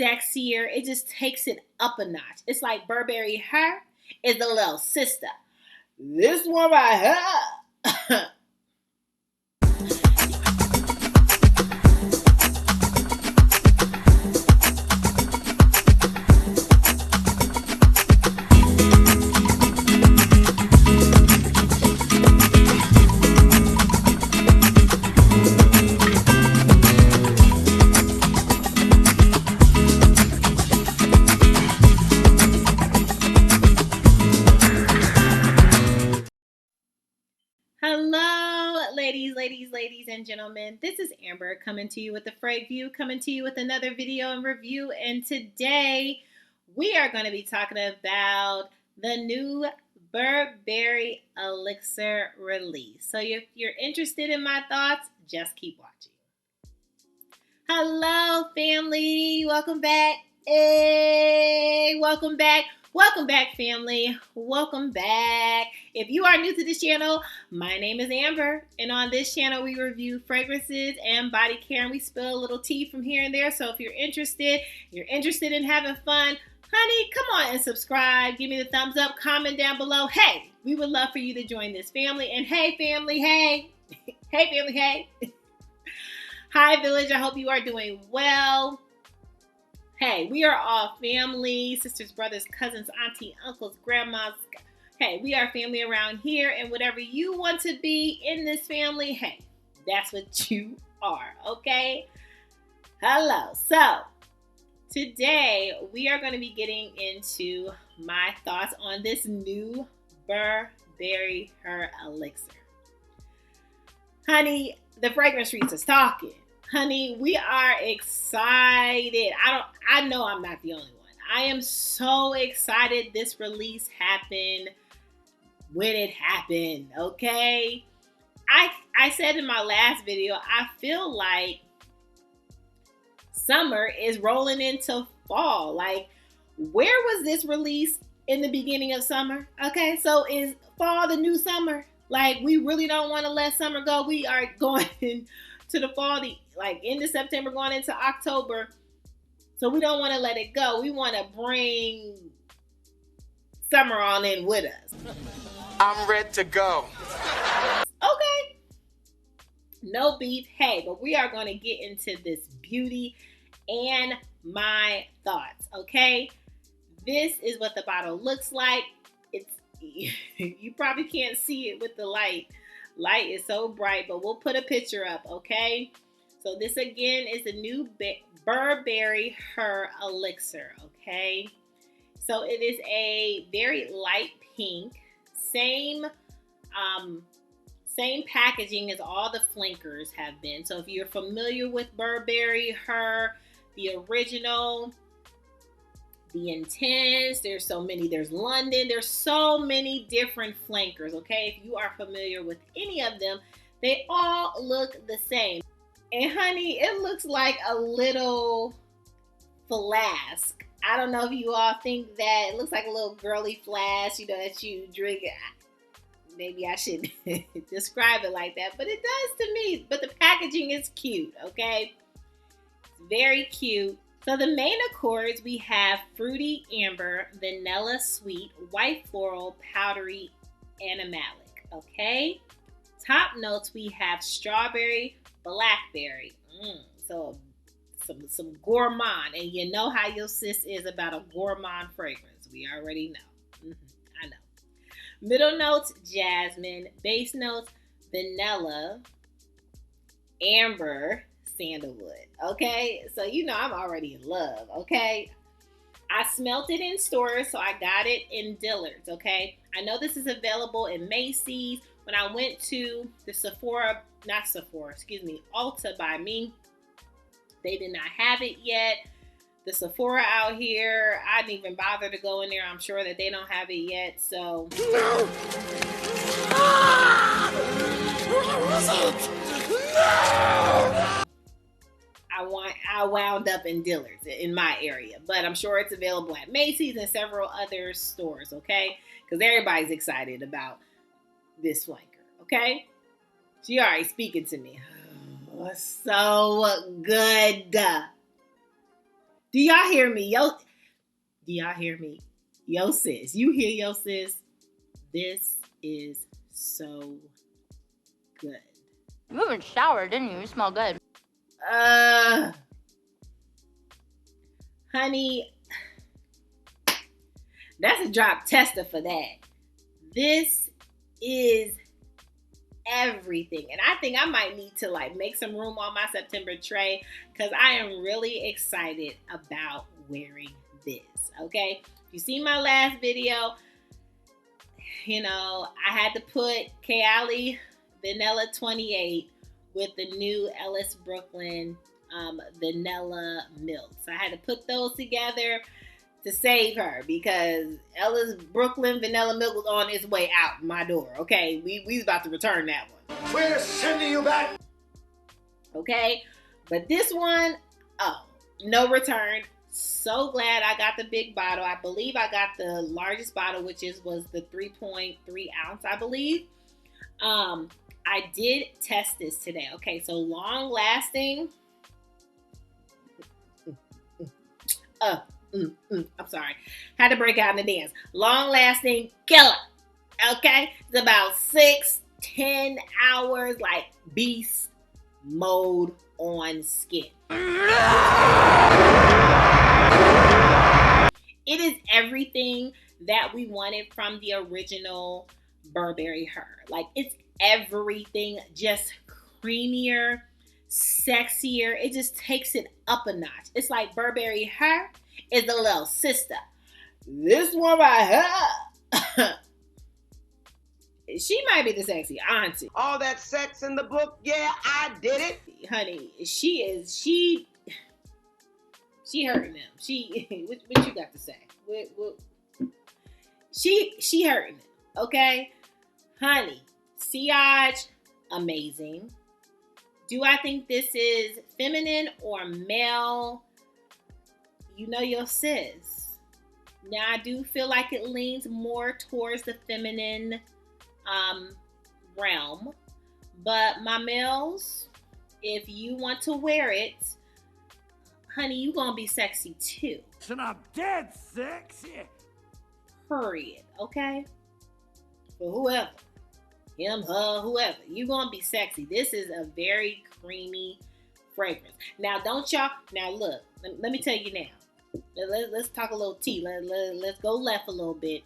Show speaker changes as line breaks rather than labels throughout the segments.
sexier. It just takes it up a notch. It's like Burberry Her is the little sister. This one right here. Hello, ladies and gentlemen. This is Amber coming to you with the Frag View, coming to you with another video and review. And today we are going to be talking about the new Burberry Elixir release. So if you're interested in my thoughts, just keep watching. Hello, family. Welcome back. Hey, welcome back. Welcome back, family. Welcome back. If you are new to this channel, my name is Amber, and on this channel we review fragrances and body care, and we spill a little tea from here and there. So if you're interested in having fun, honey, come on and subscribe. Give me the thumbs up, comment down below. Hey, we would love for you to join this family. And hey, family, hey. Hey, family, hey. Hi, village. I hope you are doing well. Hey, we are all family, sisters, brothers, cousins, auntie, uncles, grandmas. Hey, we are family around here, and whatever you want to be in this family, hey, that's what you are, okay? Hello. So, today we are going to be getting into my thoughts on this new Burberry Her Elixir. Honey, the fragrance streets is talking. Honey, we are excited. I know I'm not the only one. I am so excited this release happened when it happened, okay? I said in my last video, I feel like summer is rolling into fall. Like, where was this release in the beginning of summer? Okay, so is fall the new summer? Like, we really don't want to let summer go. We are going to the fall, like into September, going into October. So we don't want to let it go. We want to bring summer on in with us.
I'm ready to go.
Okay. No beef. Hey, but we are going to get into this beauty and my thoughts, okay? This is what the bottle looks like. It's you probably can't see it with the light. Light is so bright, but we'll put a picture up, okay? So this again is the new Burberry Her Elixir, okay? So it is a very light pink, same packaging as all the flankers have been. So if you're familiar with Burberry Her, the original, the Intense, there's so many, there's London, there's so many different flankers, okay? If you are familiar with any of them, they all look the same. And honey, it looks like a little flask. I don't know if you all think that. It looks like a little girly flask, you know, that you drink. Maybe I should describe it like that, but it does to me. But the packaging is cute, okay? It's very cute. So the main accords, we have fruity amber, vanilla sweet, white floral, powdery, animalic, okay? Top notes, we have strawberry, blackberry. So some gourmand, and you know how your sis is about a gourmand fragrance. We already know. I know. Middle notes, jasmine. Base notes, vanilla, amber, sandalwood, okay? So you know I'm already in love, okay? I smelt it in stores, so I got it in Dillard's, okay? I know this is available in Macy's. When I went to the Ulta by me, they did not have it yet. The Sephora out here, I didn't even bother to go in there. I'm sure that they don't have it yet, so. No! Where is it? No! I wound up in Dillard's in my area, but I'm sure it's available at Macy's and several other stores, okay? Because everybody's excited about this flanker, okay? She already speaking to me. So good. Do y'all hear me? Do y'all hear me? Yo, sis. You hear yo, sis? This is so good.
You haven't showered, didn't you? You smell good.
Honey, that's a drop tester for that. This is everything. And I think I might need to like make some room on my September tray because I am really excited about wearing this. Okay. If you see my last video, you know, I had to put Kayali Vanilla 28 with the new Ellis Brooklyn vanilla milk. So I had to put those together to save her because Ellis Brooklyn vanilla milk was on its way out my door. Okay, we was about to return that one.
We're sending you back.
Okay, but this one, oh, no return. So glad I got the big bottle. I believe I got the largest bottle, which was the 3.3 ounce, I believe. I did test this today. Okay, so long lasting. I'm sorry. Had to break out in the dance. Long lasting killer. Okay, it's about 6-10 hours, like beast mode on skin. It is everything that we wanted from the original Burberry Her. Like, it's everything, just creamier, sexier. It just takes it up a notch. It's like Burberry Her is the little sister. This one right here, she might be the sexy auntie.
All that sex in the book, yeah, I did it.
Honey, she hurting them. What you got to say? She hurting them, okay? Honey, sillage, amazing. Do I think this is feminine or male? You know your sis. Now, I do feel like it leans more towards the feminine realm. But my males, if you want to wear it, honey, you gonna be sexy too.
And I'm dead sexy.
Period. Okay? For whoever. Him, her, whoever. You gonna be sexy. This is a very creamy fragrance. Now, look, let me tell you now. Let's talk a little tea. Let's go left a little bit.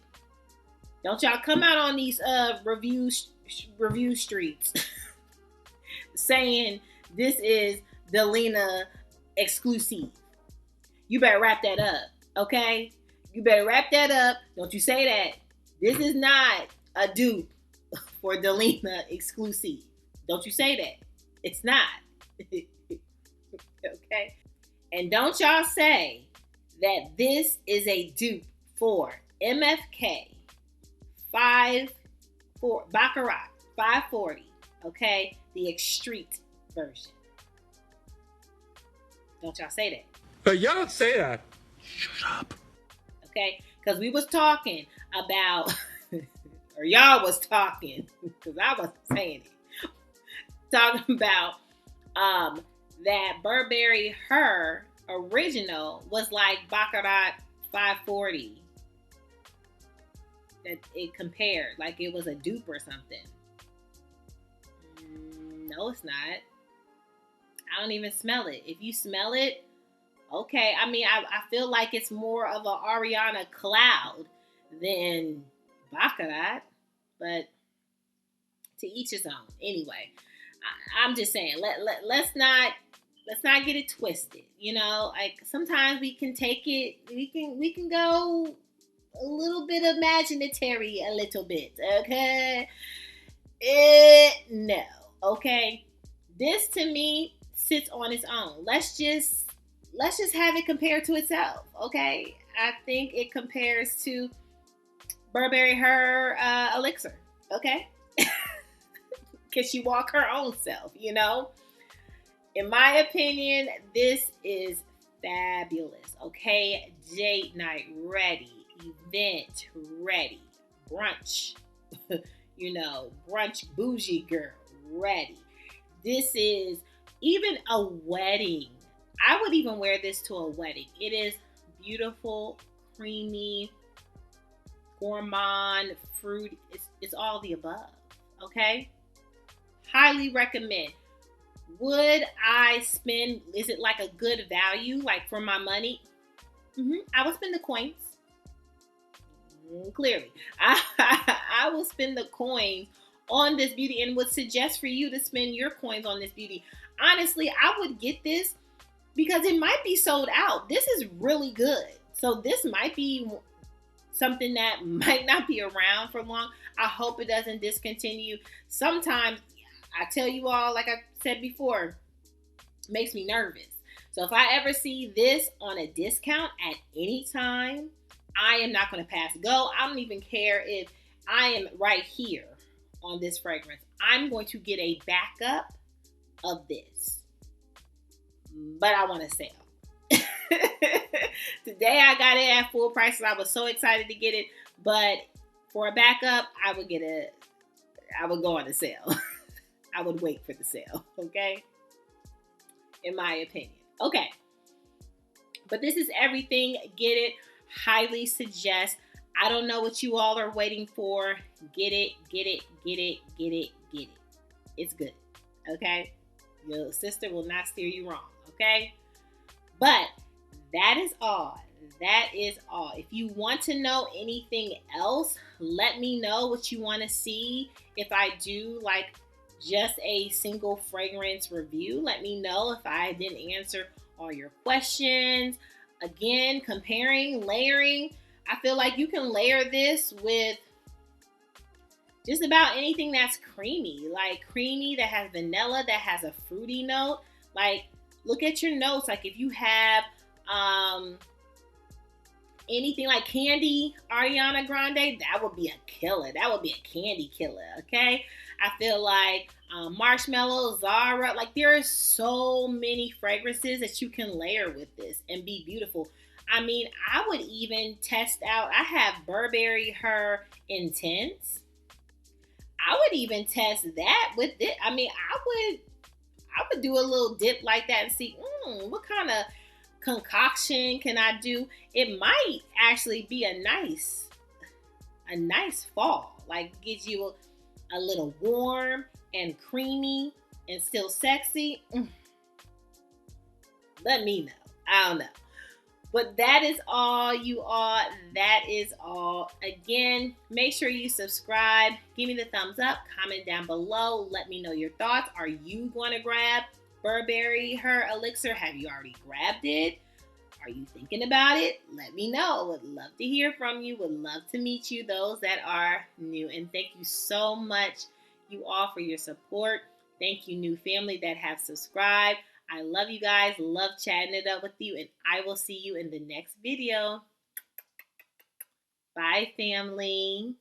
Don't y'all come out on these review streets saying this is the Lena exclusive. You better wrap that up, okay? You better wrap that up. Don't you say that. This is not a dupe for Delina exclusive. Don't you say that. It's not. Okay? And don't y'all say that this is a dupe for MFK Baccarat 540. Okay? The extreme version. Don't y'all say that.
But y'all don't say that.
Shut up.
Okay? Because we was talking about, or y'all was talking, because I wasn't saying it, talking about that Burberry Her original was like Baccarat 540. That it compared, like it was a dupe or something. No, it's not. I don't even smell it. If you smell it, okay. I mean, I feel like it's more of a Ariana Cloud than Baccarat, but to each his own. Anyway, I'm just saying, let's not get it twisted. You know, like sometimes we can take it. We can go a little bit imaginary, a little bit. Okay, no. Okay, this to me sits on its own. Let's just have it compared to itself. Okay, I think it compares to Burberry Her Elixir. Okay, can she walk her own self? You know, in my opinion, this is fabulous. Okay, date night ready, event ready, brunch. You know, brunch bougie girl ready. This is even a wedding I would even wear this to a wedding. It is beautiful, creamy, gourmand, fruit. It's all the above. Okay? Highly recommend. Would I spend, is it like a good value, like for my money? I would spend the coins. Clearly. I will spend the coins on this beauty and would suggest for you to spend your coins on this beauty. Honestly, I would get this because it might be sold out. This is really good. So this might be something that might not be around for long. I hope it doesn't discontinue. Sometimes, I tell you all, like I said before, makes me nervous. So if I ever see this on a discount at any time, I am not going to pass go. I don't even care if I am right here on this fragrance. I'm going to get a backup of this. But I want to sell. Today I got it at full price. I was so excited to get it. But for a backup, I would go on a sale. I would wait for the sale. Okay? In my opinion. Okay. But this is everything. Get it. Highly suggest. I don't know what you all are waiting for. Get it, get it, get it, get it, get it. It's good. Okay? Your sister will not steer you wrong. Okay? But that is all. That is all. If you want to know anything else, let me know what you want to see. If I do like just a single fragrance review, let me know if I didn't answer all your questions. Again, comparing, layering. I feel like you can layer this with just about anything that's creamy. Like creamy that has vanilla, that has a fruity note. Like, look at your notes. Like if you have anything like candy, Ariana Grande, that would be a killer. That would be a candy killer, okay? I feel like marshmallow, Zara, like there are so many fragrances that you can layer with this and be beautiful. I mean, I would even test out, I have Burberry Her Intense. I would even test that with it. I mean, I would do a little dip like that and see, what kind of concoction can I do? It might actually be a nice fall. Like gives you a little warm and creamy and still sexy. Let me know. I don't know. But that is all, you all. That is all. Again, make sure you subscribe. Give me the thumbs up. Comment down below. Let me know your thoughts. Are you going to grab Burberry Her Elixir? Have you already grabbed it? Are you thinking about it? Let me know. Would love to hear from you. Would love to meet you, those that are new. And thank you so much, you all, for your support. Thank you, new family that have subscribed. I love you guys. Love chatting it up with you. And I will see you in the next video. Bye, family.